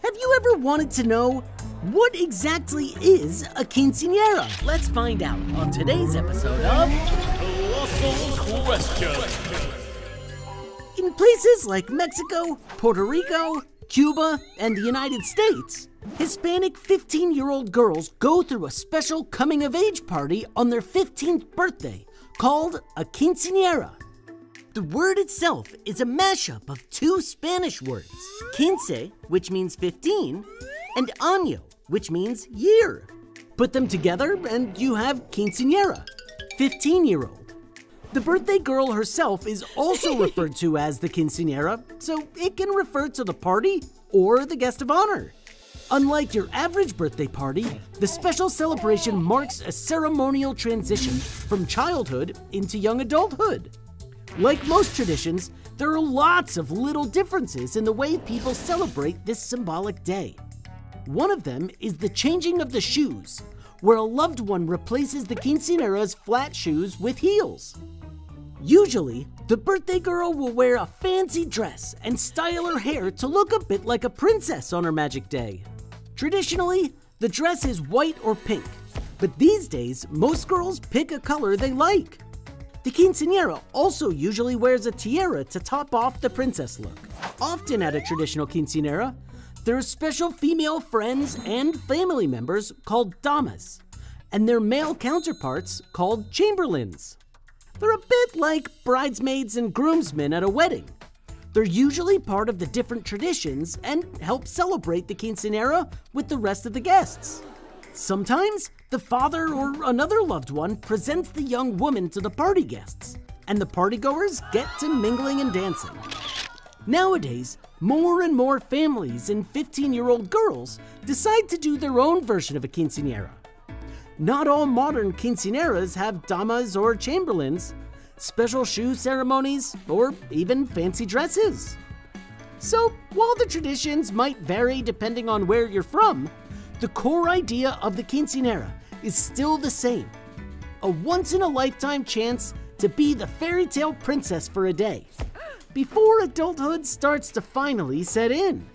Have you ever wanted to know what exactly is a quinceañera? Let's find out on today's episode of Colossal Questions. In places like Mexico, Puerto Rico, Cuba, and the United States, Hispanic 15-year-old girls go through a special coming-of-age party on their 15th birthday called a quinceañera. The word itself is a mashup of two Spanish words, quince, which means 15, and año, which means year. Put them together and you have quinceañera, 15-year-old. The birthday girl herself is also referred to as the quinceañera, so it can refer to the party or the guest of honor. Unlike your average birthday party, the special celebration marks a ceremonial transition from childhood into young adulthood. Like most traditions, there are lots of little differences in the way people celebrate this symbolic day. One of them is the changing of the shoes, where a loved one replaces the quinceañera's flat shoes with heels. Usually, the birthday girl will wear a fancy dress and style her hair to look a bit like a princess on her magic day. Traditionally, the dress is white or pink, but these days, most girls pick a color they like. The quinceañera also usually wears a tiara to top off the princess look. Often at a traditional quinceañera, there are special female friends and family members called damas, and their male counterparts called chamberlains. They're a bit like bridesmaids and groomsmen at a wedding. They're usually part of the different traditions and help celebrate the quinceañera with the rest of the guests. Sometimes, the father or another loved one presents the young woman to the party guests, and the partygoers get to mingling and dancing. Nowadays, more and more families and 15-year-old girls decide to do their own version of a quinceañera. Not all modern quinceañeras have damas or chamberlains, special shoe ceremonies, or even fancy dresses. So, while the traditions might vary depending on where you're from, the core idea of the quinceañera is still the same. A once-in-a-lifetime chance to be the fairy tale princess for a day, before adulthood starts to finally set in.